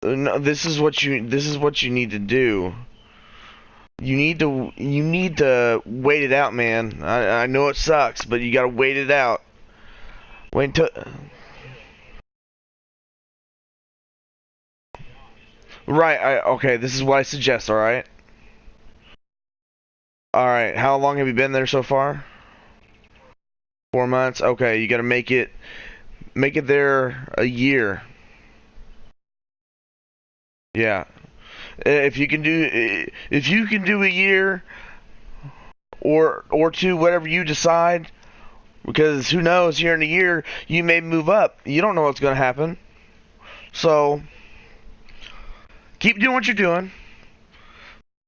No, this is what you need to do. You need to wait it out, man. I know it sucks, but you gotta wait it out. Wait until right. Okay. This is what I suggest. All right. All right. How long have you been there so far? 4 months. Okay. You gotta make it there a year. Yeah. If you can do a year or two, whatever you decide, because who knows? Here in a year, you may move up. You don't know what's gonna happen. So keep doing what you're doing.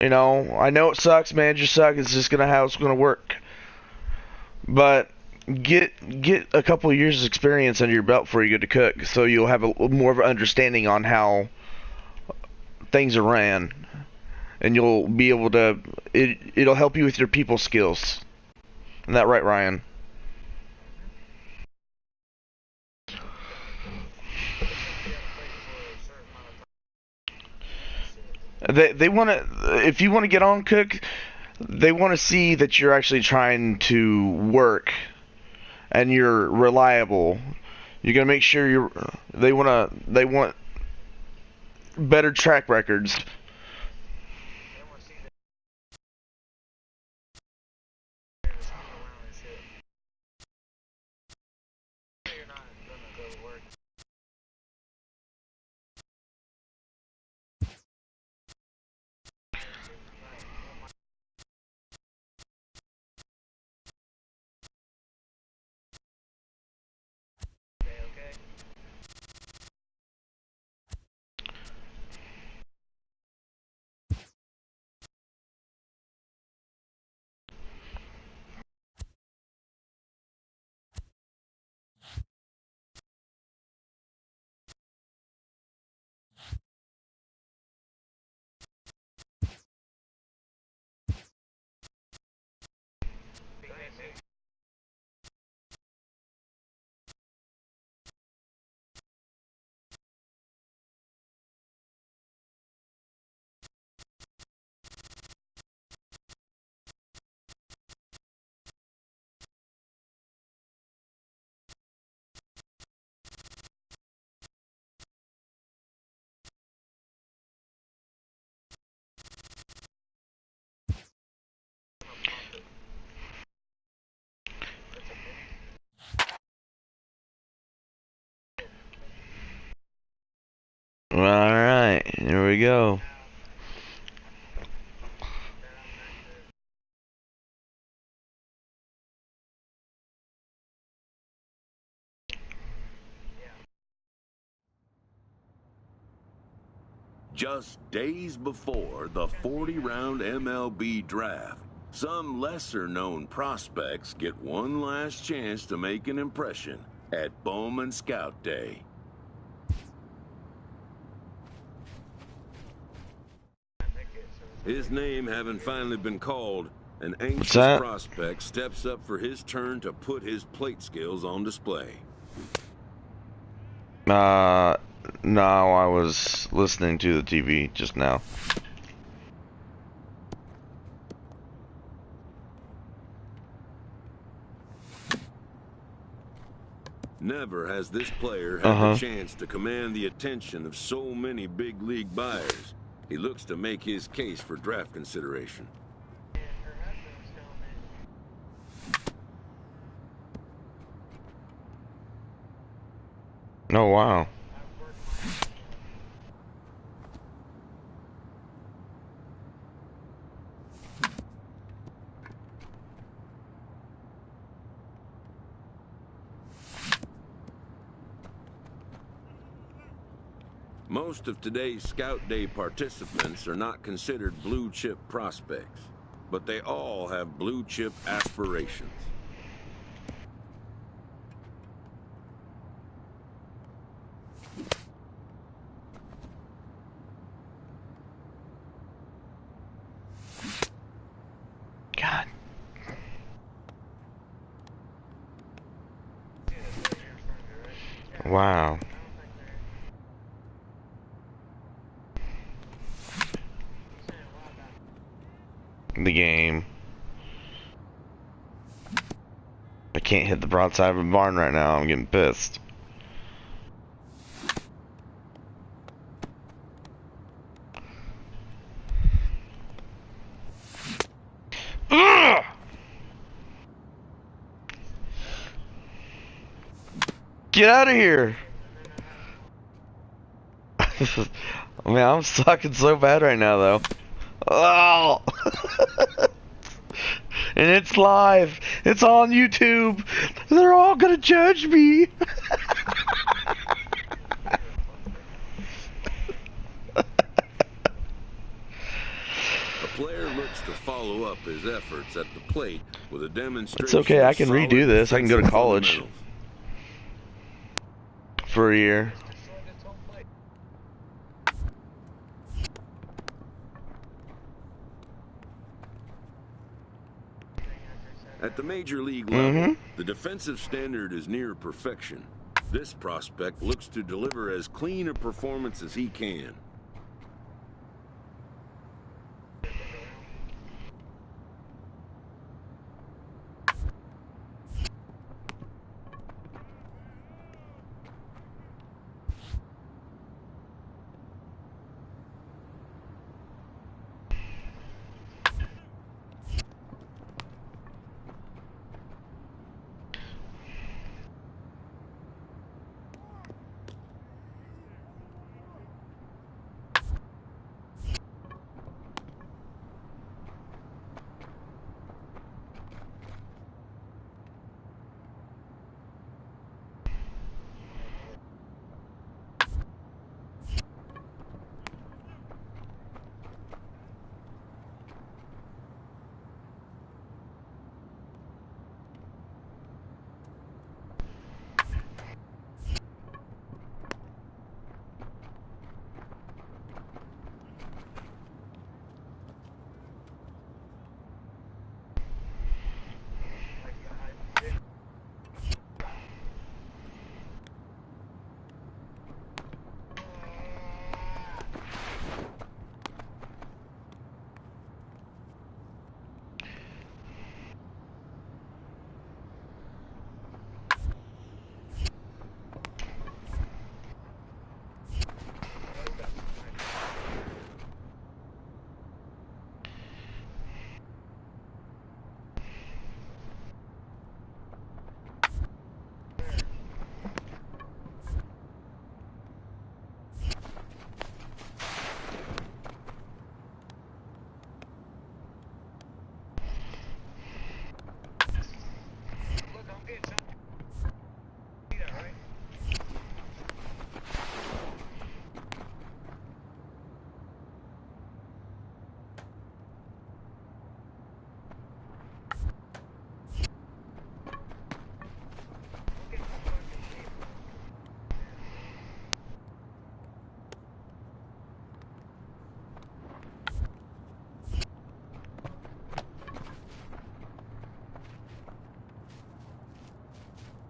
You know, I know it sucks, managers suck. It's just gonna how it's gonna work. But get a couple of years' experience under your belt before you go to cook, so you'll have a more of an understanding on how things are ran, and you'll be able to. It'll help you with your people skills. Isn't that right, Ryan? They want to. If you want to get on cook, they want to see that you're actually trying to work and you're reliable. You're gonna make sure you're. They wanna. They want better track records. All right, here we go. Just days before the 40-round MLB draft, some lesser-known prospects get one last chance to make an impression at Bowman Scout Day. His name having finally been called, an What's anxious that? prospect steps up for his turn to put his plate skills on display. Uh, no, I was listening to the TV just now. Never has this player Uh had the huh. chance to command the attention of so many big league buyers. He looks to make his case for draft consideration. Oh wow. Most of today's Scout Day participants are not considered blue chip prospects, but they all have blue chip aspirations. God. Wow. the game. I can't hit the broadside of a barn right now. I'm getting pissed. Ugh! Get out of here! Man, I'm sucking so bad right now, though. Oh! And it's live. It's on YouTube. They're all gonna judge me. A player looks to follow up his efforts at the plate with a demonstration. It's okay. I can of redo this. I can go to solid college fundamentals. for a year. At the major league level, the defensive standard is near perfection. This prospect looks to deliver as clean a performance as he can.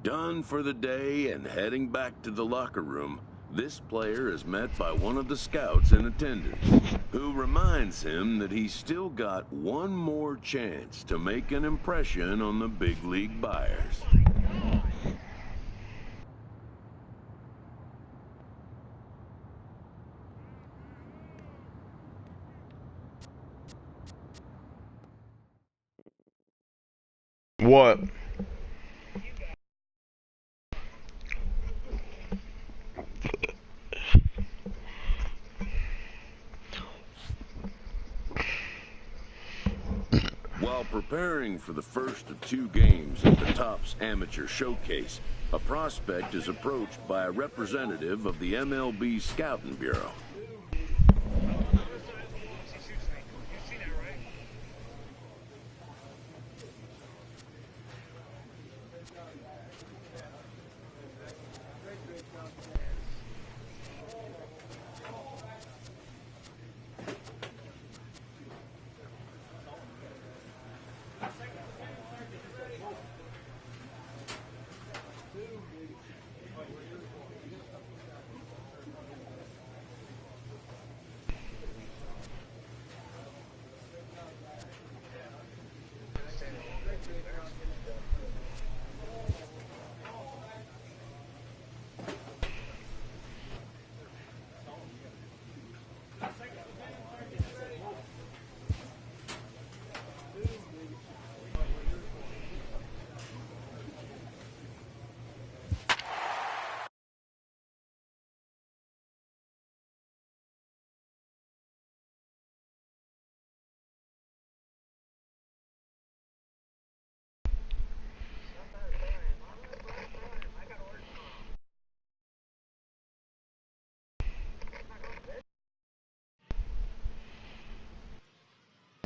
Done for the day and heading back to the locker room, this player is met by one of the scouts in attendance, who reminds him that he's still got one more chance to make an impression on the big league buyers. What? While preparing for the first of 2 games at the Topps Amateur Showcase, a prospect is approached by a representative of the MLB Scouting Bureau.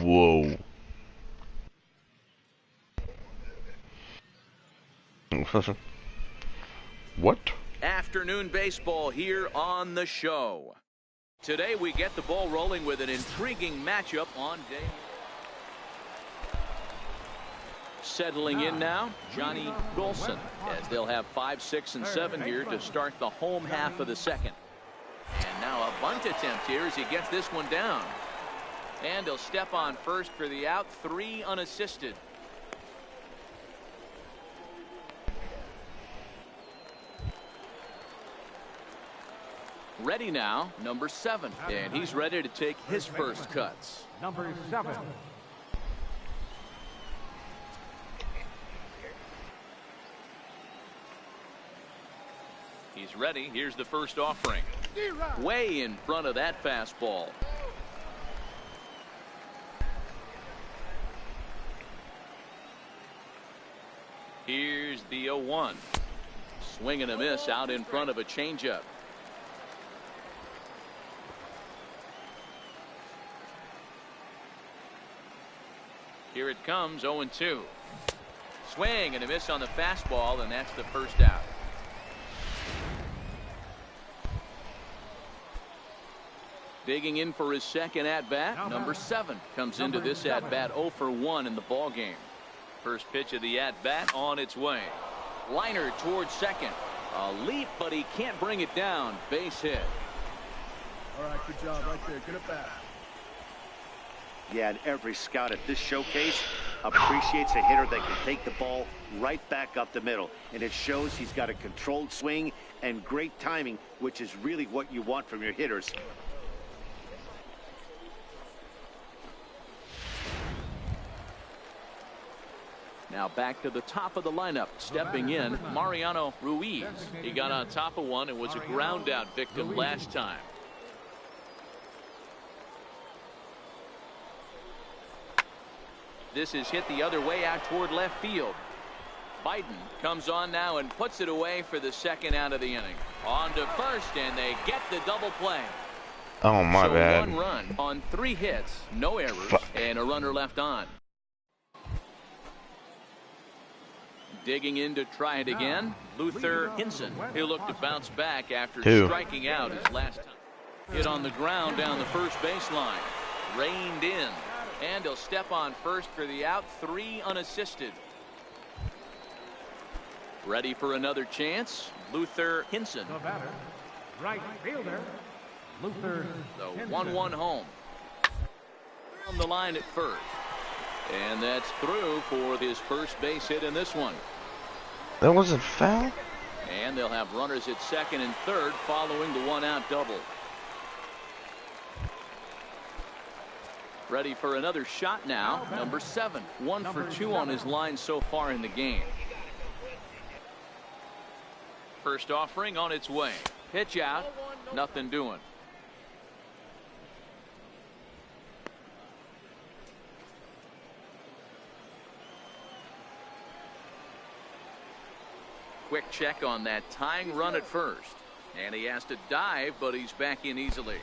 Whoa. What? Afternoon baseball here on the show. Today we get the ball rolling with an intriguing matchup on day. Settling in now, Johnny Golson, as they'll have 5, 6, and 7 here to start the home half of the second. And now a bunt attempt here as he gets this one down. And he'll step on first for the out, 3 unassisted. Ready now, number 7, and he's ready to take his first cuts. Number 7. He's ready. Here's the first offering. Way in front of that fastball. Here's the 0-1. Swing and a miss out in front of a changeup. Here it comes, 0-2. Swing and a miss on the fastball, and that's the first out. Digging in for his second at-bat, number 7 comes into this at-bat 0 for 1 in the ball game. First pitch of the at-bat on its way. Liner towards second. A leap, but he can't bring it down. Base hit. All right, good job right there. Get it back. Yeah, and every scout at this showcase appreciates a hitter that can take the ball right back up the middle. And it shows he's got a controlled swing and great timing, which is really what you want from your hitters. Now back to the top of the lineup. Stepping in, Mariano Ruiz. He got on top of one and was a ground out victim last time. This is hit the other way out toward left field. Biden comes on now and puts it away for the second out of the inning. On to first, and they get the double play. Oh, my bad. 1 run on 3 hits, no errors, and a runner left on. Digging in to try it again, Luther Hinson. He'll look to bounce back after striking out his last time. Hit on the ground down the first baseline. Reined in. And he'll step on first for the out, 3 unassisted. Ready for another chance, Luther Hinson. The batter, right fielder, Luther The Hinson. 1-1 home. On the line at first. And that's through for his first base hit in this one. That wasn't foul? And they'll have runners at second and third following the 1-out double. Ready for another shot now, number 7. 1 for 2 on his line so far in the game. First offering on its way. Pitch out, nothing doing. Quick check on that tying run at first. And he has to dive, but he's back in easily.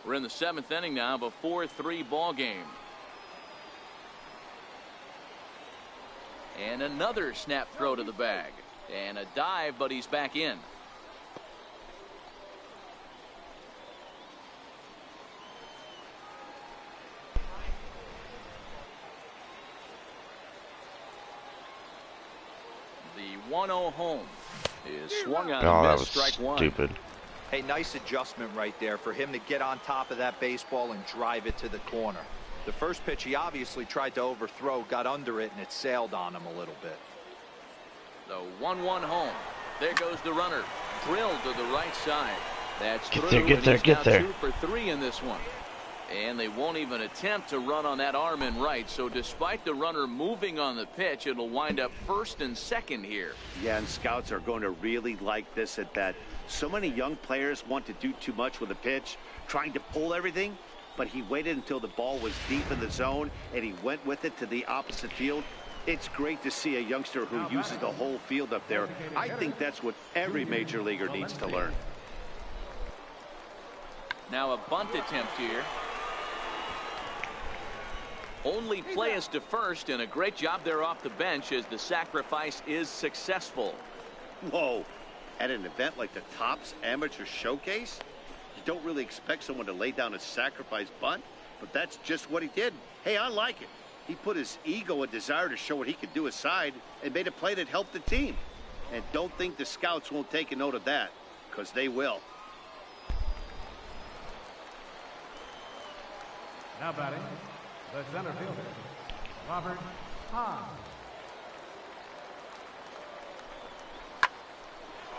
We're in the 7th inning now of a 4-3 ball game. And another snap throw to the bag. And a dive, but he's back in. The 1-0 home is swung on Oh, and that missed, was strike 1. stupid. Hey, nice adjustment right there for him to get on top of that baseball and drive it to the corner. The first pitch he obviously tried to overthrow, got under it, and it sailed on him a little bit. The 1-1 home. There goes the runner. Drilled to the right side. That's Get through. there, get and there, he's get now there. 2 for 3 in this one. And they won't even attempt to run on that arm in right. So despite the runner moving on the pitch, it'll wind up first and second here. Yeah, and scouts are going to really like this at bat. So many young players want to do too much with a pitch, trying to pull everything, but he waited until the ball was deep in the zone, and he went with it to the opposite field. It's great to see a youngster who uses the whole field up there. I think that's what every major leaguer needs to learn. Now a bunt attempt here. Only play us to first, and a great job there off the bench as the sacrifice is successful. Whoa. At an event like the Topps Amateur Showcase, you don't really expect someone to lay down a sacrifice bunt, but that's just what he did. Hey, I like it. He put his ego and desire to show what he could do aside and made a play that helped the team. And don't think the scouts won't take a note of that, because they will. Now batting, the center fielder, Robert Hahn.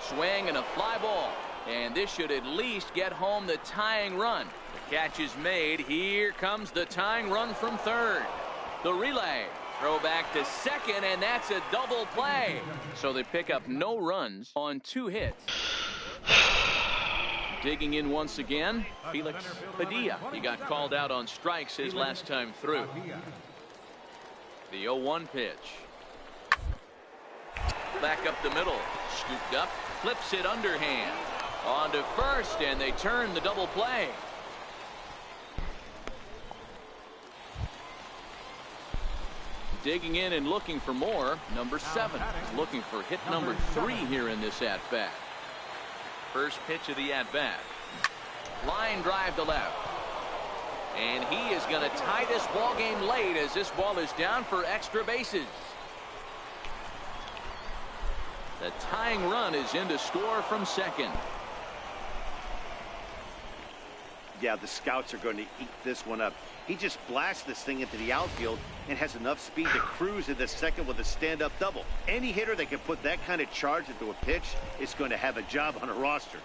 Swing and a fly ball. And this should at least get home the tying run. The catch is made. Here comes the tying run from third. The relay. Throw back to second, and that's a double play. So they pick up no runs on 2 hits. Digging in once again, Felix Padilla. He got called out on strikes his last time through. The 0-1 pitch. Back up the middle. Scooped up. Flips it underhand. On to first, and they turn the double play. Digging in and looking for more. Number 7 is looking for hit number 3 here in this at-bat. First pitch of the at-bat. Line drive to left. And he is going to tie this ball game late as this ball is down for extra bases. The tying run is in to score from second. Yeah, the scouts are going to eat this one up. He just blasts this thing into the outfield and has enough speed to cruise into second with a stand-up double. Any hitter that can put that kind of charge into a pitch is going to have a job on a roster.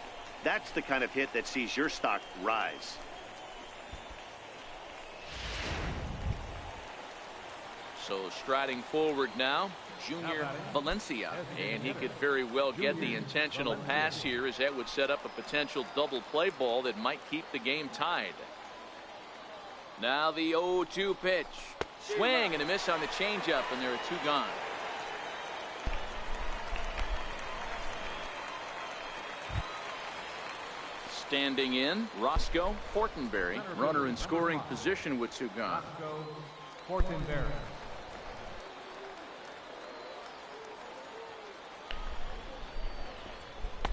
That's the kind of hit that sees your stock rise. So striding forward now, Junior Valencia, and he could very well get the intentional pass here, as that would set up a potential double play ball that might keep the game tied. Now the 0-2 pitch. Swing and a miss on the changeup, and there are 2 gone. Standing in, Roscoe Fortenberry, runner in scoring position with 2 gone. Roscoe Fortenberry.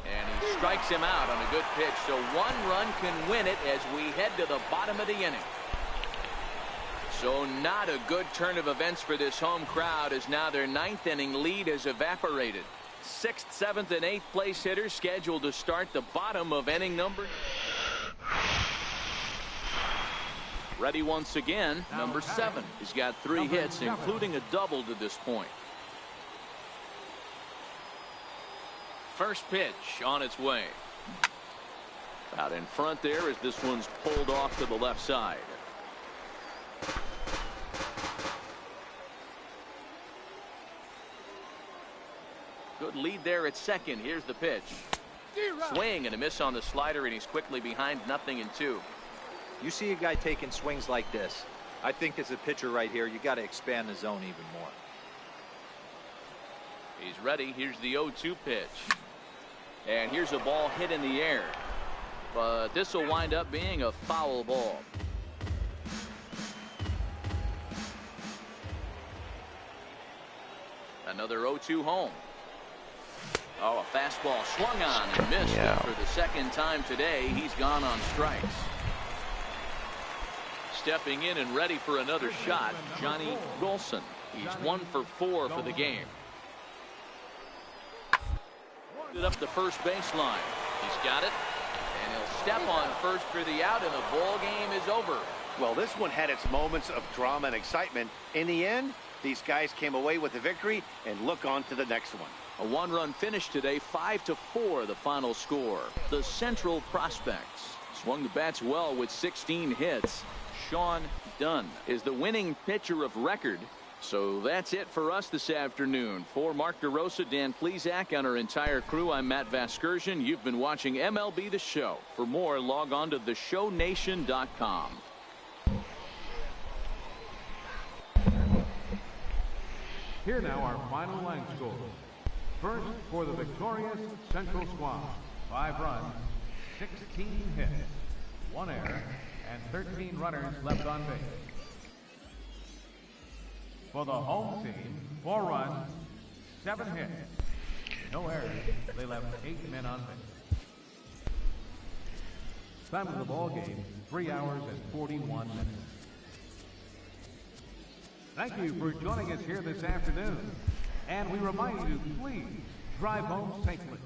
And he strikes him out on a good pitch, so 1 run can win it as we head to the bottom of the inning. So not a good turn of events for this home crowd, as now their 9th inning lead has evaporated. 6th, 7th, and 8th place hitters scheduled to start the bottom of inning number. Ready once again, number 7. He's got 3 hits, including a double to this point. First pitch on its way. Out in front there as this one's pulled off to the left side. Good lead there at second. Here's the pitch. Swing and a miss on the slider, and he's quickly behind 0-2. You see a guy taking swings like this. I think as a pitcher right here, you got to expand the zone even more. He's ready. Here's the 0-2 pitch. And here's a ball hit in the air. But this will wind up being a foul ball. Another 0-2 home. Oh, a fastball swung on and missed. Yeah. And for the second time today, he's gone on strikes. Stepping in and ready for another shot, Johnny Golson. He's 1 for 4 for the game. It up the first baseline. He's got it. And he'll step on first for the out, and the ball game is over. Well, this one had its moments of drama and excitement. In the end, these guys came away with the victory, and look on to the next one. A 1-run finish today, 5-4 the final score. The Central Prospects swung the bats well with 16 hits. Sean Dunn is the winning pitcher of record. So that's it for us this afternoon. For Mark DeRosa, Dan Plesac, and our entire crew, I'm Matt Vasgersian. You've been watching MLB The Show. For more, log on to theshownation.com. Here now our final line scores. First, for the victorious Central squad, 5 runs, 16 hits, 1 error, and 13 runners left on base. For the home team, 4 runs, 7 hits. No errors. They left 8 men on base. Time of the ball game, 3 hours and 41 minutes. Thank you for joining us here this afternoon. And we remind you, please drive home safely.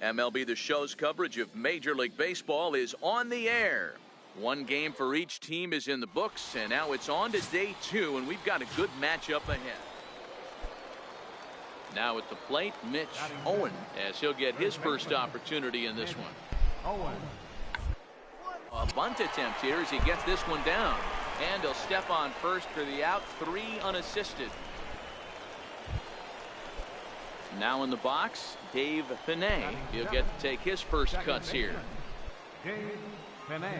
MLB The Show's coverage of Major League Baseball is on the air. One game for each team is in the books, and now it's on to day 2, and we've got a good matchup ahead. Now at the plate, Mitch Owen, as he'll get his first opportunity in this one. A bunt attempt here as he gets this one down, and he'll step on first for the out, 3 unassisted. Now in the box, Dave Pinay. He'll get to take his first cuts here. Dave Pinay.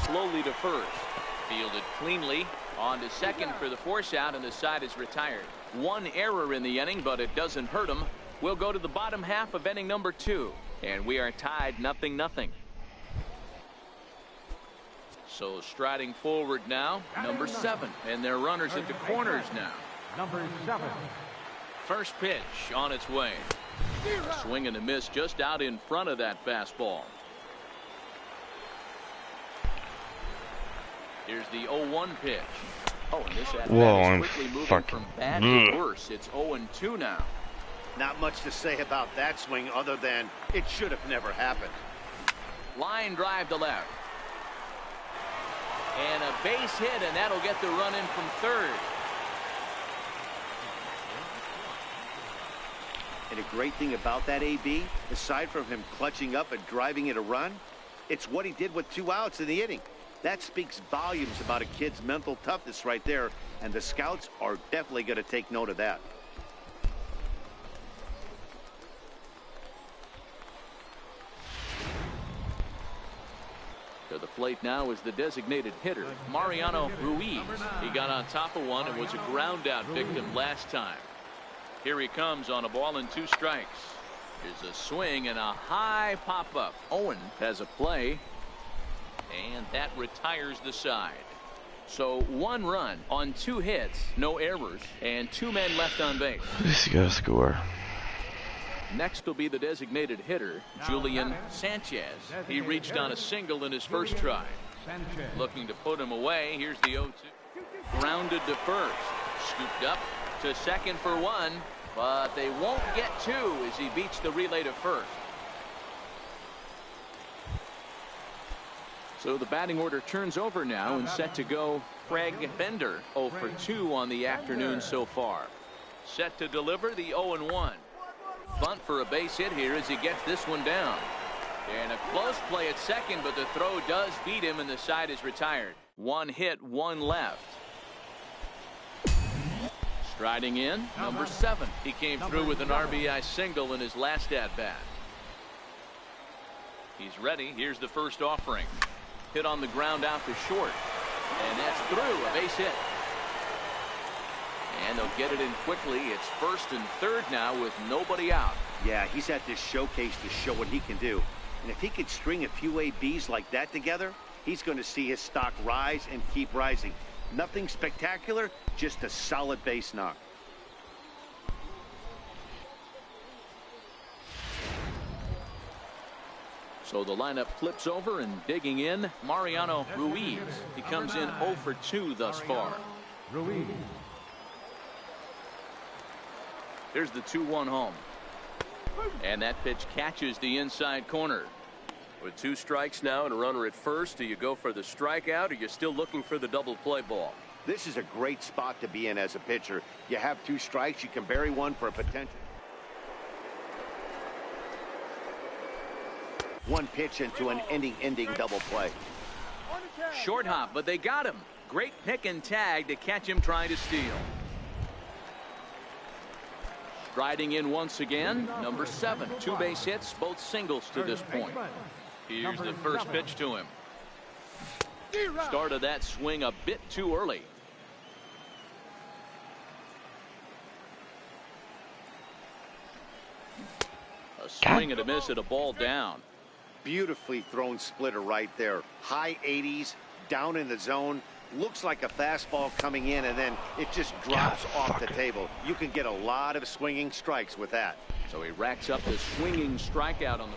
Slowly to first. Fielded cleanly. On to second for the force out, and the side is retired. 1 error in the inning, but it doesn't hurt him. We'll go to the bottom half of inning number 2, and we are tied 0-0. So striding forward now, number 7, and their runners at the corners now. Number 7. First pitch on its way. Swing and a miss just out in front of that fastball. Here's the 0-1 pitch. Oh, and this at bat is quickly moving from bad to worse. It's 0-2 now. Not much to say about that swing other than it should have never happened. Line drive to left. And a base hit, and that'll get the run in from third. And a great thing about that, AB, aside from him clutching up and driving in a run, it's what he did with 2 outs in the inning. That speaks volumes about a kid's mental toughness right there, and the scouts are definitely going to take note of that. To the plate now is the designated hitter, Mariano Ruiz. He got on top of one and was a ground out victim last time. Here he comes on a ball and 2 strikes. Here's a swing and a high pop-up. Owen has a play, and that retires the side. So 1 run on 2 hits, no errors, and 2 men left on base. He's got to score. Next will be the designated hitter, Julian Sanchez. He reached on a single in his first try. Looking to put him away. Here's the 0-2. Grounded to first. Scooped up to second for 1, but they won't get 2 as he beats the relay to first. So the batting order turns over now, and set to go Craig Bender. 0 for 2 on the afternoon so far. Set to deliver the 0-1. Bunt for a base hit here as he gets this one down. And a close play at second, but the throw does beat him, and the side is retired. 1 hit, 1 left. Striding in, number 7. He came through with an RBI single in his last at-bat. He's ready. Here's the first offering. Hit on the ground out to short. And that's through. A base hit. And they'll get it in quickly. It's first and third now with nobody out. Yeah, he's at this showcase to show what he can do. And if he could string a few ABs like that together, he's going to see his stock rise and keep rising. Nothing spectacular, just a solid base knock. So the lineup flips over, and digging in, Mariano Ruiz. He comes in 0 for 2 thus far. Ruiz. Here's the 2-1 home. And that pitch catches the inside corner. With 2 strikes now and a runner at first, do you go for the strikeout, or you're still looking for the double play ball? This is a great spot to be in as a pitcher. You have 2 strikes, you can bury one for a potential. one pitch into an ending double play. Short hop, but they got him. Great pick and tag to catch him trying to steal. Striding in once again, number 7. 2 base hits, both singles to this point. Here's the first pitch to him. Started that swing a bit too early. A swing and a miss at a ball down. Beautifully thrown splitter right there. High 80s, down in the zone. Looks like a fastball coming in, and then it just drops off the table. You can get a lot of swinging strikes with that. So he racks up the swinging strikeout on the.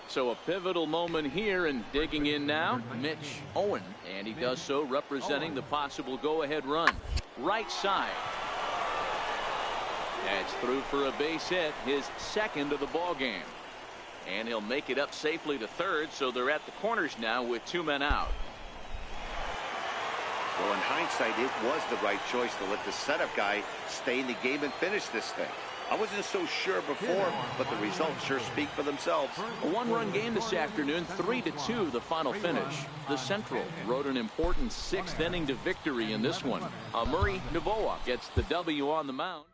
So a pivotal moment here, and digging in now, Mitch Owen, and he does so representing the possible go-ahead run. Right side. That's through for a base hit, his second of the ball game. And he'll make it up safely to third, so they're at the corners now with 2 men out. Well, in hindsight, it was the right choice to let the setup guy stay in the game and finish this thing. I wasn't so sure before, but the results sure speak for themselves. A 1-run game this afternoon, 3-2 the final finish. The Central rode an important 6th inning to victory in this one. Murray Novoa gets the W on the mound.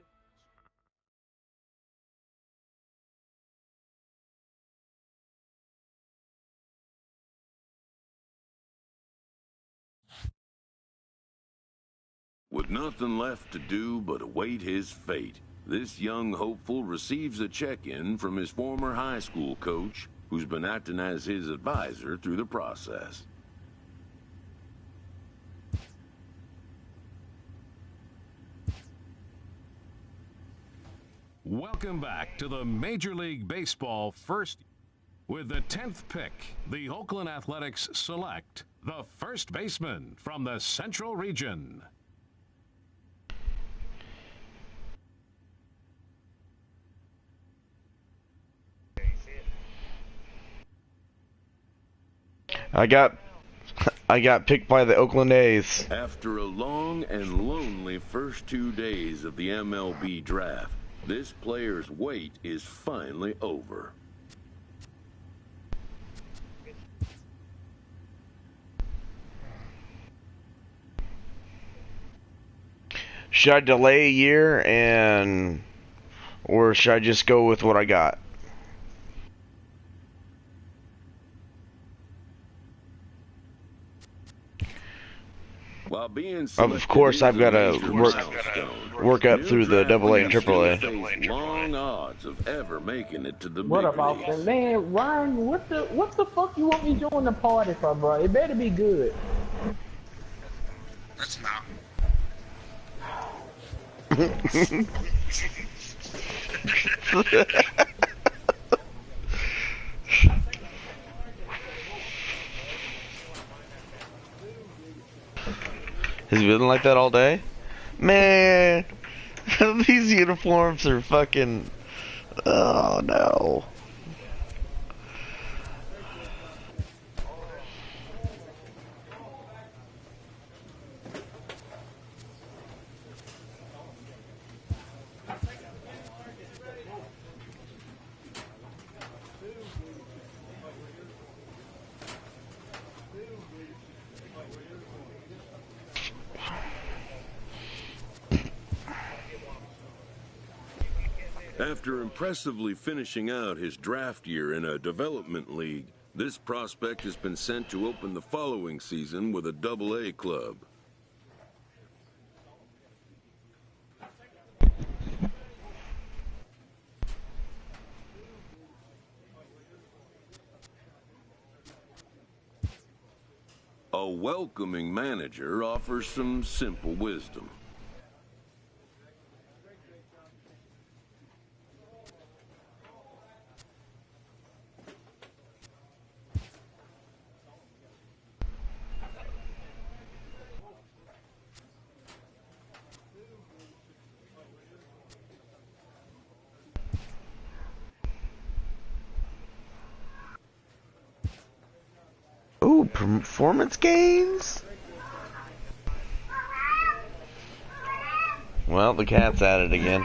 With nothing left to do but await his fate, this young hopeful receives a check-in from his former high school coach, who's been acting as his advisor through the process. Welcome back to the Major League Baseball first. With the 10th pick, the Oakland Athletics select the first baseman from the Central Region. I got picked by the Oakland A's. After a long and lonely first 2 days of the MLB draft, this player's wait is finally over. Should I delay a year or should I just go with what I got? While being of course, I've got to work up through the AA and AAA. Long odds of ever making it to the what big about leagues. that, man? Ryan, what the fuck you want me doing the party for, bro? It better be good. That's not. Has it been like that all day? Man, these uniforms are fucking... Oh, no. After impressively finishing out his draft year in a development league, this prospect has been sent to open the following season with a AA club. A welcoming manager offers some simple wisdom. Ooh, performance gains? Well, the cat's at it again.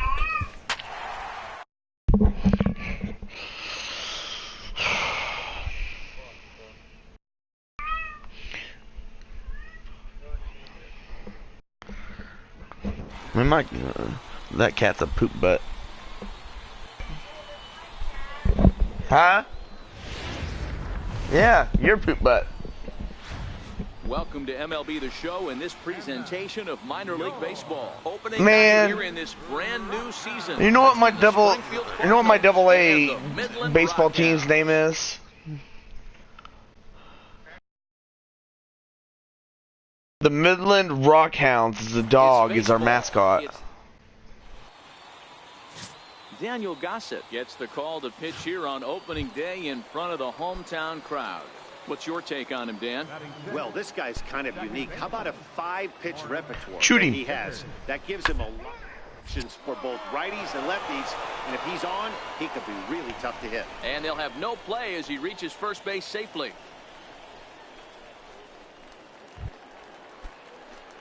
I mean, that cat's a poop butt. Huh? Yeah, you're poop butt. Welcome to MLB The Show and this presentation of minor league baseball. Opening Man, here in this brand new season. You know what my double A baseball team's name is? The Midland Rockhounds is the dog, is our mascot. Daniel Gossett gets the call to pitch here on opening day in front of the hometown crowd. What's your take on him, Dan? Well, this guy's kind of unique. How about a 5-pitch repertoire Shooting. that he has? That gives him a lot of options for both righties and lefties. And if he's on, he could be really tough to hit. And they'll have no play as he reaches first base safely.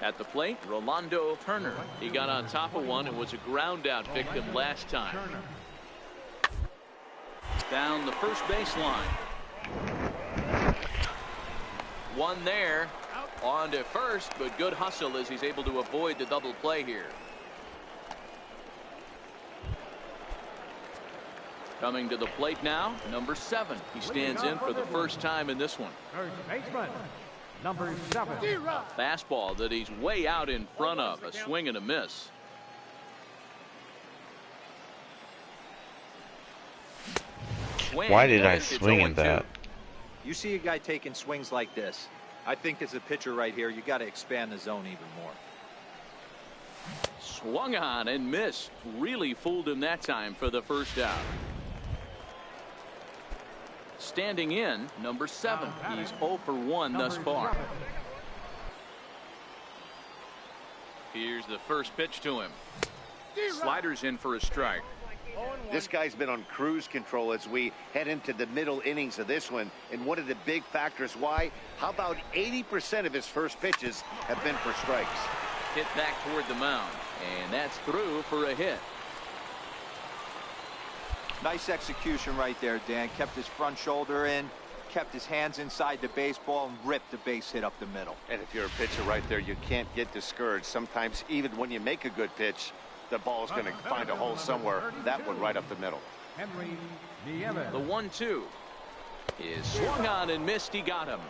At the plate, Rolando Turner. He got on top of one and was a ground out victim last time. Down the first baseline. One there. On to first, but good hustle as he's able to avoid the double play here. Coming to the plate now, number 7. He stands in for the first time in this one. First baseman, number 7. Fastball that he's way out in front of. A swing and a miss. Why did I swing at that? You see a guy taking swings like this. I think as a pitcher right here, you got to expand the zone even more. Swung on and missed. Really fooled him that time for the first out. Standing in, number 7. He's 0 for 1 thus far. Here's the first pitch to him. Sliders in for a strike. This guy's been on cruise control as we head into the middle innings of this one. And one of the big factors why, how about 80% of his first pitches have been for strikes? Hit back toward the mound. And that's through for a hit. Nice execution right there, Dan. Kept his front shoulder in, kept his hands inside the baseball, and ripped the base hit up the middle. And if you're a pitcher right there, you can't get discouraged. Sometimes even when you make a good pitch, the ball's going to find a hole somewhere. That one right up the middle. The 1-2 is swung on and missed. He got him.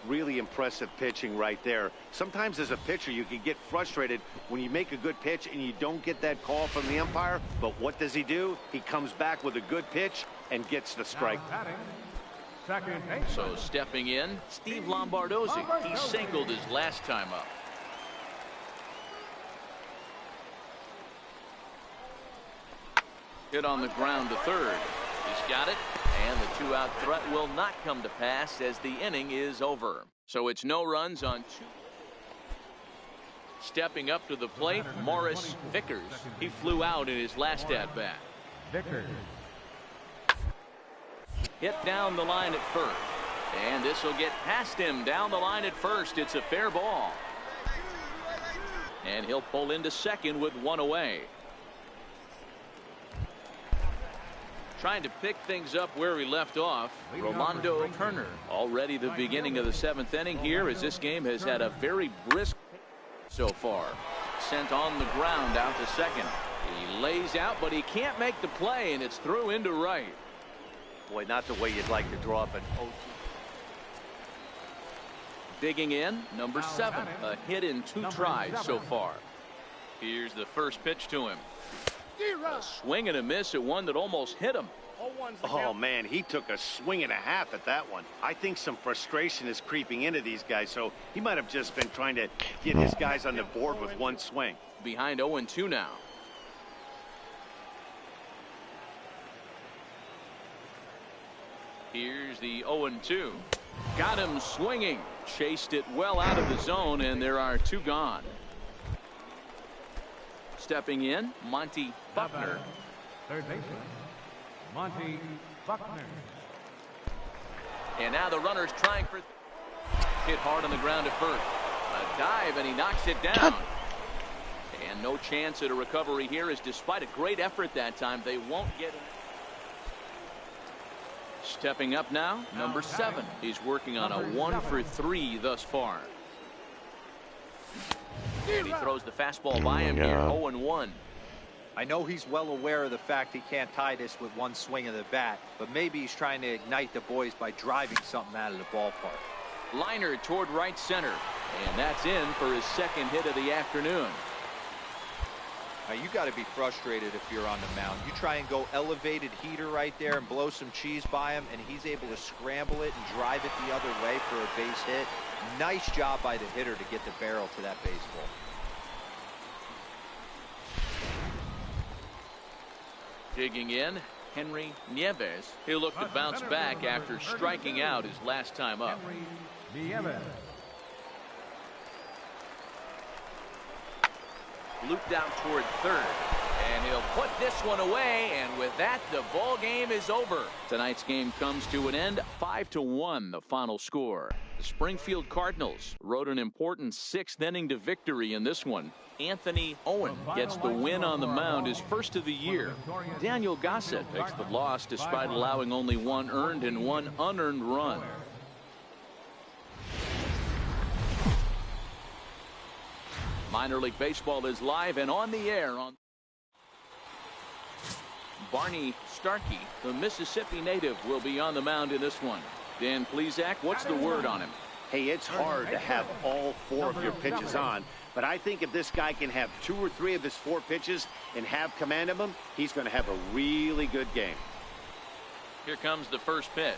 Really impressive pitching right there. Sometimes as a pitcher you can get frustrated when you make a good pitch and you don't get that call from the umpire. But what does he do? He comes back with a good pitch and gets the strike. So stepping in, Steve Lombardozzi. He singled his last time up. Hit on the ground to third. He's got it, and the 2-out threat will not come to pass as the inning is over. So it's no runs on 2. Stepping up to the plate, Morris Vickers. He flew out in his last at-bat. Hit down the line at first. And this will get past him down the line at first. It's a fair ball. And he'll pull into second with 1 away. Trying to pick things up where he left off, Rolando Turner. Already the beginning of the 7th inning here as this game has had a very brisk so far. Sent on the ground out to second. He lays out, but he can't make the play, and it's through into right. Boy, not the way you'd like to draw up an 0-2. Digging in, number 7. A hit in 2 tries so far. Here's the first pitch to him. A swing and a miss at one that almost hit him. Oh, man, he took a swing and a half at that one. I think some frustration is creeping into these guys, so he might have just been trying to get his guys on the board with 1 swing. Behind 0-2 now. Here's the 0-2. Got him swinging. Chased it well out of the zone, and there are 2 gone. Stepping in, Monty Buckner. Third baseman, Monty Buckner. And now the runner's trying for... Hit hard on the ground at first. A dive, and he knocks it down. And no chance at a recovery here, as despite a great effort that time, they won't get it. Stepping up now, number 7. He's working on a 1 for 3 thus far. And he throws the fastball by him here, 0-1. I know he's well aware of the fact he can't tie this with one swing of the bat, but maybe he's trying to ignite the boys by driving something out of the ballpark. Liner toward right center, and that's in for his second hit of the afternoon. Now you got to be frustrated if you're on the mound. You try and go elevated heater right there and blow some cheese by him, and he's able to scramble it and drive it the other way for a base hit. Nice job by the hitter to get the barrel to that baseball. Digging in, Henry Nieves. He'll look to bounce back after striking out his last time up. Looped out toward third, and he'll put this one away, and with that, the ball game is over. Tonight's game comes to an end, 5-1, the final score. The Springfield Cardinals rode an important 6th inning to victory in this one. Anthony Owen gets the win on the mound, his first of the year. Daniel Gossett takes the loss despite allowing only 1 earned and 1 unearned run. Minor League Baseball is live and on the air on Barney Starkey, the Mississippi native, will be on the mound in this one. Dan Plesac, what's the word on him? Hey, it's hard to have all 4 of your pitches on, but I think if this guy can have 2 or 3 of his 4 pitches and have command of them, he's going to have a really good game. Here comes the first pitch.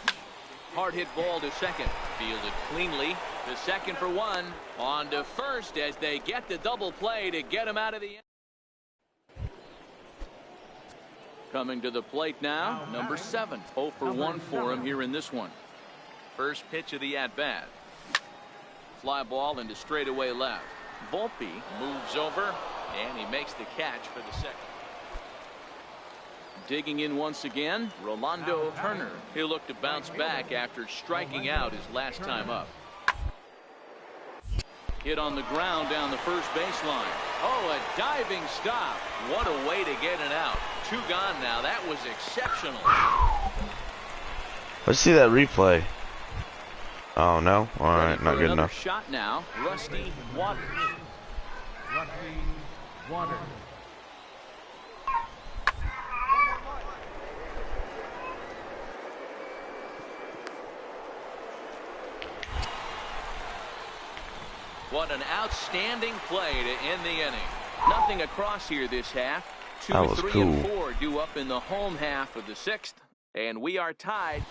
Hard hit ball to second. Fielded cleanly. To second for 1. On to first as they get the double play to get him out of the end. Coming to the plate now, number 7. 0 for 1 for him here in this one. First pitch of the at-bat. Fly ball into straightaway left. Volpe moves over, and he makes the catch for the second. Digging in once again, Rolando Turner. He'll look to bounce back after striking out his last time up. Hit on the ground down the first baseline. Oh, a diving stop. What a way to get it out. 2 gone now. That was exceptional. Let's see that replay. Oh, no? All right, not good enough. Shot now, Rusty Waters. Rusty Waters. What an outstanding play to end the inning. Nothing across here this half. 2, 3, and 4 due up in the home half of the 6th. And we are tied.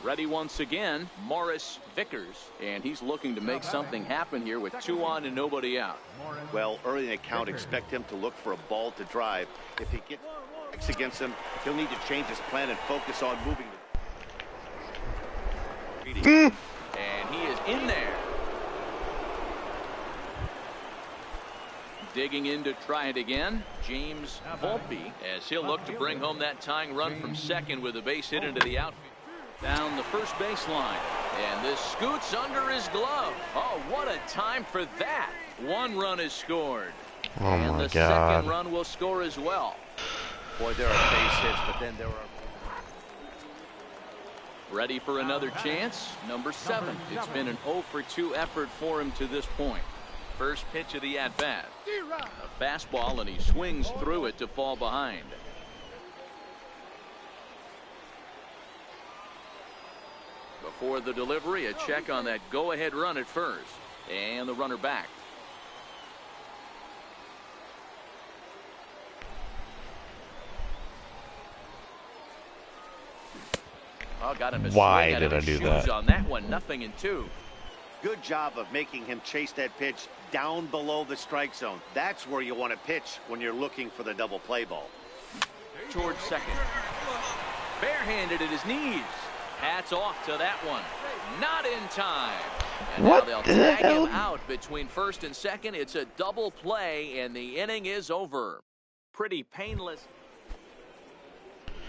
Ready once again, Morris Vickers. And he's looking to make something happen here with 2 on and nobody out. Well, early in the count, expect him to look for a ball to drive. If he gets against him, he'll need to change his plan and focus on moving. And he is in there. Digging in to try it again, James Volpe, as he'll look to bring home that tying run from second with a base hit into the outfield. Down the first baseline, and this scoots under his glove. Oh, what a time for that. 1 run is scored. Oh, and my the God. second run will score as well. Boy, there are base hits, but then there are... Ready for another chance, number 7. It's been an 0 for 2 effort for him to this point. First pitch of the at-bat. A fastball, and he swings through it to fall behind. Before the delivery, a check on that go-ahead run at first. And the runner back. Oh, got him. Why did I do that? On that one, 0-2. Good job of making him chase that pitch down below the strike zone. That's where you want to pitch when you're looking for the double play ball. Towards second. Barehanded at his knees. Hats off to that one. Not in time. And what now the they'll tag hell? him out between first and second. It's a double play, and the inning is over. Pretty painless.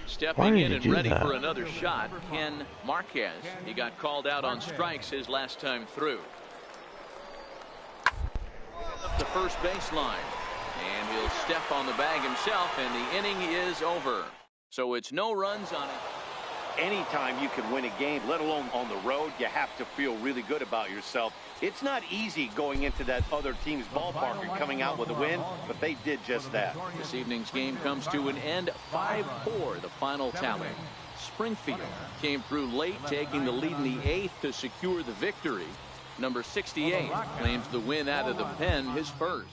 Stepping in and ready for another shot, Ken Marquez. He got called out on strikes his last time through. Up the first baseline. And he'll step on the bag himself, and the inning is over. So it's no runs on it. anytime you can win a game, let alone on the road, you have to feel really good about yourself. It's not easy going into that other team's ballpark and coming out with a win, but they did just that. This evening's game comes to an end, 5-4, the final tally. Springfield came through late, taking the lead in the 8th to secure the victory. Number 68 claims the win out of the pen, his first.